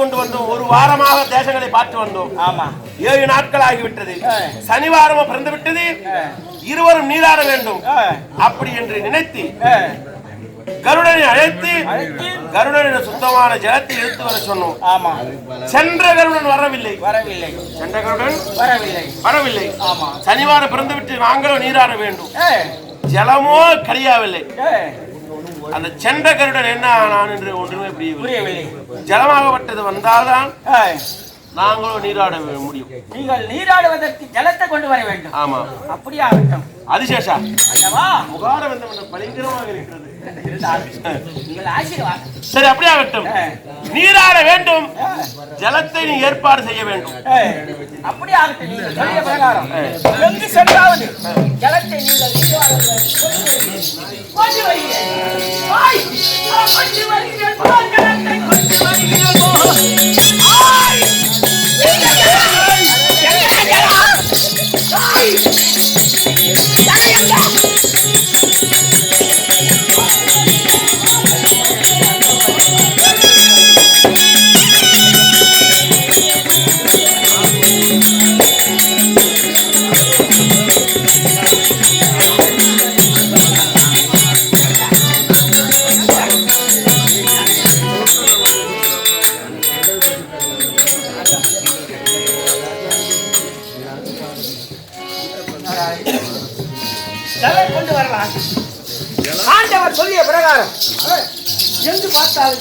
கொண்டு வந்தோம். ஒரு வாரமாக தேசங்களை பார்த்து வந்தோம். ஆமா, 7 நாட்கள் ஆகிவிட்டது. சனிவாரமும் பிறந்து விட்டது. இருவரும் நீராட வேண்டும் அப்படி என்று நினைத்து கருடனை அழைத்து கருடனின் சுத்தமான ஜலத்தை எடுத்து வர சொன்னோம். ஆமா, சென்ற கருடன் வரவில்லை. சென்ற கருடன் வரவில்லை. ஆமா, சனிவாரம் பிறந்து விட்டு நாங்களும் நீராட வேண்டும். ஜலமோ கிடையவில்லை. அந்த சென்ற கருடன் என்ன ஆனான் என்று ஒன்றுமே புரியவில்லை. ஜலமாகப்பட்டது வந்தால்தான் நாங்களும் நீராட முடியும். நீங்கள் நீராடுவதற்கு ஜலத்தை கொண்டு வர வேண்டும். ஆமா, அப்படியே ஆகட்டும். அதிசேஷா அல்லவா, முகாரவந்தம் பயங்கரமாக இருக்கிறது. சரி, அப்படியே ஆகட்டும். நீராட வேண்டும், ஜலத்தை நீ ஏற்பாடு செய்ய வேண்டும். அப்படியே ஆகட்டும். நீங்கள் சொல்லிய பிரகாரம் எங்கு சென்றாவது ஜலத்தை நீங்கள் கொண்டு வரலாம். ஆண்டவர் சொல்லிய பிரகாரம் எங்கு பார்த்தாலும்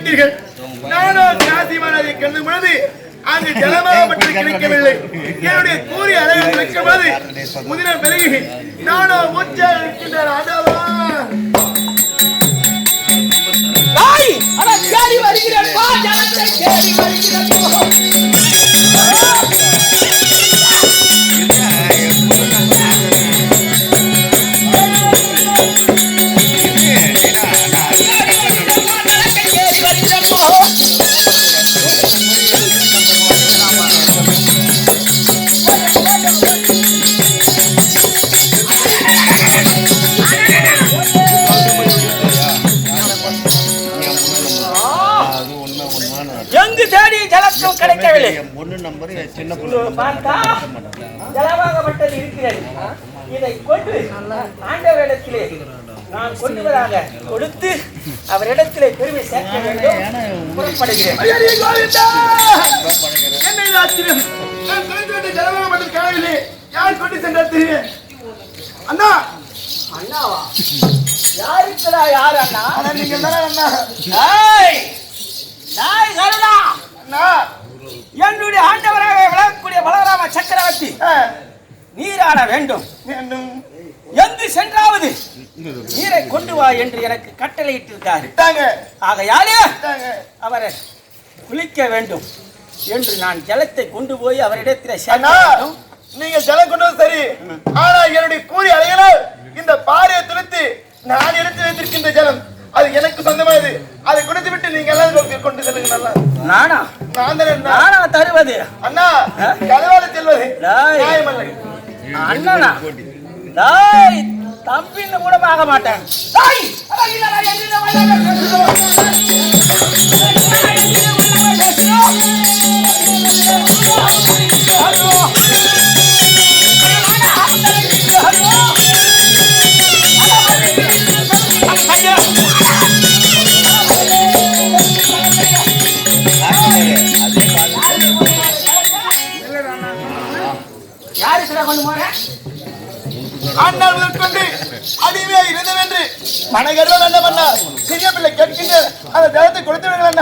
விட்டீர்கள். நானும் காசி மாநதியை கண்டு பொழுது அங்கு ஜலமாகப்பட்டு கிடைக்கவில்லை. என்னுடைய கூறி அழகு வைக்கும்போது முதிர பிறகு நானும் மூச்சாக இருக்கின்றேன். ஆண்டவா தேடி வருகிறேன் பா, ஜனத்தை தேடி வருகிறேன் போ. எங்கு தேடி ஜலத்தும் கிடைக்கவில்லை. ஜலமாகப்பட்டது இருக்கிறது. இதை கொண்டு ஆண்டவரிடத்திலே நான் கொண்டுவதாக கொடுத்து அவரிடத்திலே பெருமை சேர்க்க வேண்டும். புறப்படுகிறேன். ஜலமாகப்பட்டது காணவில்லை. யார் கொண்டு சென்றது? அண்ணா அண்ணாவா? யாருக்குடா யார் அண்ணா? நீங்க தானே அண்ணா? என்னுடைய ஆண்டவராக விளங்கக்கூடிய பலராம சக்கரவர்த்தி நீராட வேண்டும். எங்கு சென்றாவது நீரை கொண்டு வா என்று எனக்கு கட்டளையிட்டிருக்காரு. ஆகையாலே அவரை குளிக்க வேண்டும் என்று நான் ஜலத்தை கொண்டு போய் அவரிடத்தில் சேர்க்க. நீங்க ஜலம் கொண்டு சரி, ஆனா என்னுடைய கூறி அலைகளால் இந்த பாறையை துளைத்து நான் எடுத்து வைத்திருக்கின்ற ஜலம் அது எனக்கு சொந்தமானது. அதை கொடுத்து விட்டு நீங்க எல்லாம் கொண்டு செல்லுங்க. நல்லா நானா? நானா தருவது? அண்ணா கதவால செல்வது நியாயமல்ல. அண்ணனா? தம்பின்னு கூட ஆக மாட்டேன். யாருக்கு கொண்டு போறேன்? அண்ணால் கொண்டு அடிமையா இருந்தவென்று மனகர்வம் என்ன பண்ணா சிறிய பிள்ளை கேட்கின்ற அந்த ஜலத்தை கொடுத்து விடுங்கள்.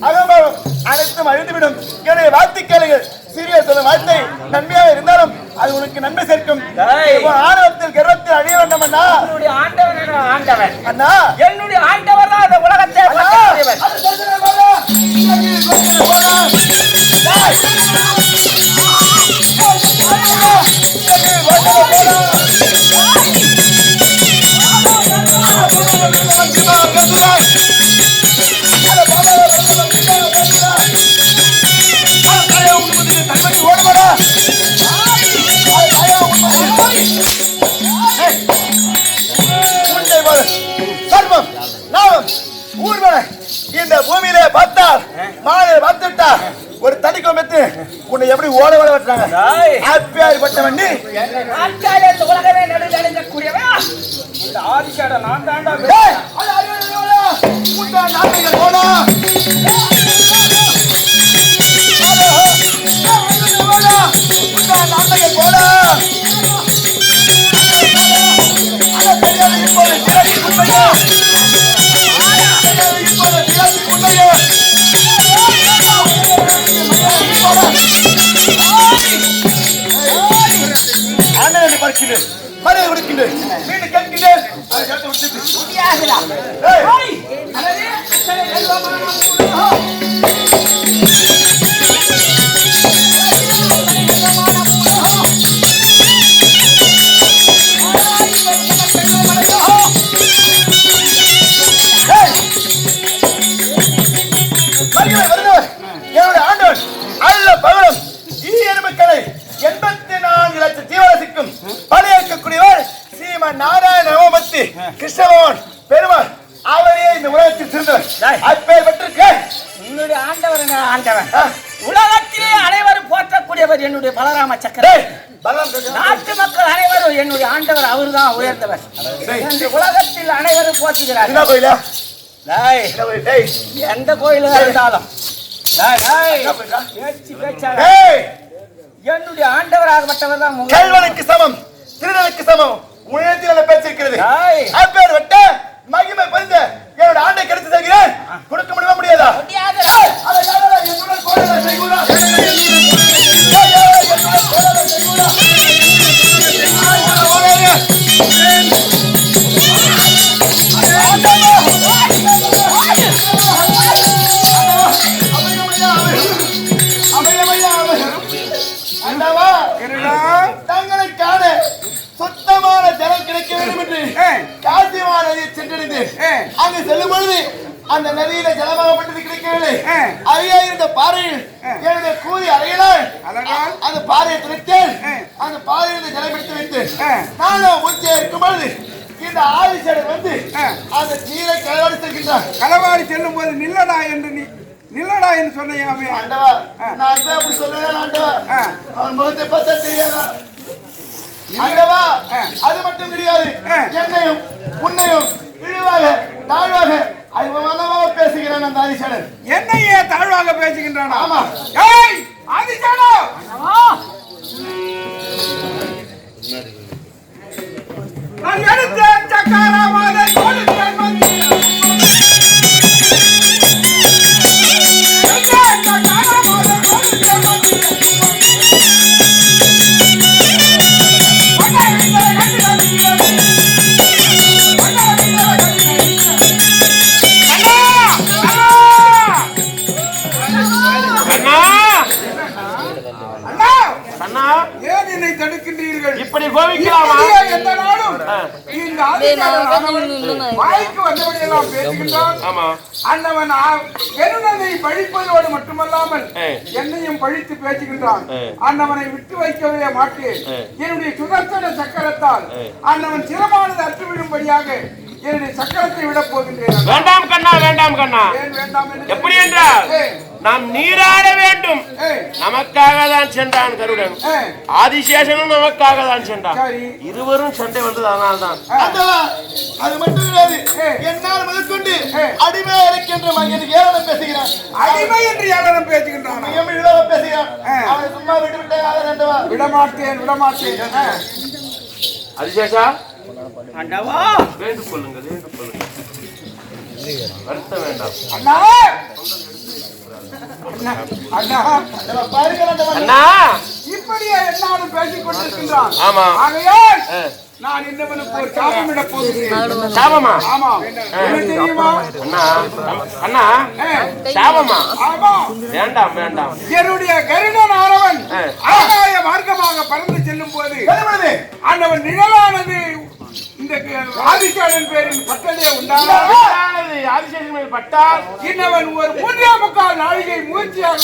அகம்பாவம் அனைத்தும் அழிந்துவிடும். என்னுடைய வார்த்தை கேளுங்கள். சிறிய சொல்ல வார்த்தை நன்மையாக இருந்தாலும் அது உனக்கு நன்மை சேர்க்கும். ஆணவத்தில் கர்வத்தில் அழிய வேண்டாம் அண்ணா. என்னுடைய ஆண்டவன் ஆண்டவன் அண்ணா, என்னுடைய ஆண்டவர் தான் அந்த உலகத்தை இந்த பூமியில பார்த்தால் மாலை பார்த்துட்டா ஒரு தனிக்கு மெத்து உன்னை எப்படி ஓட ஓட வெட்டுறாங்க. ஆப்பியாரிப்பட்ட வண்டி உலகமே நடுங்கக்கூடியவன் இந்த ஆதிசாட நான் தாண்டா போனா போனா ஆண்டவனை பார்க்கிறேன், மரியாதை கொடுக்கின்றேன், மீண்டும் கேட்கின்றேன். அதை கேட்டு விட்டு என்னுடைய ஆண்டவன் அல்ல பகலும் ஈரமக்களை 84 லட்சம் ஜீவராசிக்கும் பணியேற்கக்கூடியவர் ஸ்ரீமன் நாராயண நவமூர்த்தி கிருஷ்ணபகவான் பெருமாள். அவரே இந்த உலகத்தில் சிறந்தவர். அப்பேர் பெற்றிருக்க என்னுடைய ஆண்டவர் ஆண்டவன் உலகத்திலே அனைவரும் போற்றக்கூடியவர் என்னுடைய பலராம சக்கரவர்த்தி. நாட்டு மக்கள் அனைவரும் என்னுடைய ஆண்டவர் அவர்தான் உயர்ந்தவர். உலகத்தில் அனைவரும் போற்றுகிறார். எந்த கோயில இருந்தாலும் என்னுடைய ஆண்டவராகப்பட்டவர் தான். கல்வனுக்கு சமம், திருடனுக்கு சமம் உயரத்தில் பேச்சிருக்கிறது. அப்பேர் வட்ட மகிமை பறிந்த என்னோட ஆண்டை கெடுத்து செல்கிறேன். காசியமான நதியை சென்றடைந்து அங்கு செல்லும் பொழுது அந்த நதியில ஜலமாகப்பட்டது கிடைக்கவில்லை. அருகே இருந்த பாறையில் எனது கூறி அறையினால் அந்த பாறையை துளைத்தேன். அந்த பாறையில் ஜலம் எடுத்து வைத்து நானும் மூச்சை இருக்கும் பொழுது இந்த ஆதிசேடன் வந்து அந்த நீரை களவாடி செல்கின்றார். களவாடி செல்லும் போது நில்லடா என்று சொன்னையாமே. ஆண்டவா, நான் இப்ப அப்படி சொல்லுவேன் ஆண்டவா. அவன் முகத்தை பார்த்தா தெரியாதா ஆண்டவா? அது மட்டும் கிடையாது, என்னையும் உன்னையும் இழிவாக தாழ்வாக அறிமுகமாக பேசுகிறான் அந்த ஆதிசேடன். என்னையே தாழ்வாக பேசுகின்றான்? ஆமா. ஏய் ஆதிசேடா, நான் எடுத்த சக்கரமாதை கொடுத்தேன் மந்திரி. ஏன் என்னை தடுக்கின்றீர்கள்? இப்படி கோபிக்கலாமா? எந்த நாளும் இந்த வாய்க்கு வந்தபடியெல்லாம் பேசுகின்றான். அண்ணவன் பெருநதை பழிப்பதோடு மட்டுமல்லாமல் என்னையும் பழித்து பேசுகின்றான். அண்ணவனை விட்டு வைக்கவே மாட்டேன். என்னுடைய சுதர்சன சக்கரத்தால் அண்ணவன் சிரமானது அற்றுவிடும்படியாக என்னுடைய சக்கரத்தை விட போகின்றேன். வேண்டாம் கண்ணா, வேண்டாம் கண்ணா. எப்படி என்றால் நாம் நீராட வேண்டும். நமக்காக தான் சென்றான் கருடன், ஆதிசேஷனும் நமக்காக தான் சென்றான். இருவரும் சண்டை வந்தது அதனால் தான். அது மட்டும் கிடையாது, என்னால் முதற்கொண்டு அடிமை இருக்கின்ற மகனுக்கு ஏளனம் பேசுகிறான். அடிமை என்று ஏளனம் பேசுகின்றான், பேசுகிறான். அவனை சும்மா விட்டு விட்டேன். விடமாட்டேன். ஆதிசேஷா, ஆண்டவா வேண்டு கொள்ளுங்க, வேண்டு கொள்ளுங்க, வருத்த வேண்டாம். அண்ணா அண்ணா இப்படியே என்னாலும் பேசிக் கொண்டிருக்கின்றான். ஆமா. ஆகையால் நான் இன்னவனுக்கு ஒரு சாபம் இட போகிறேன். சாபமா? ஆமா. தெரியுமா அண்ணா? அண்ணா சாபமா? ஆமா. வேண்டாம் வேண்டாம். என்னுடைய கருடன் ஆனவன் ஆகாய மார்க்கமாக பறந்து செல்லும் போது ஆண்டவன் நிழலானது இந்த ஆதிசேடன் பேரில் பட்டதே உண்டானது. ஆதிசேஷன் மேல் பட்டால் இன்னவன் ஒரு 3.25 நாழிகை முயற்சியாக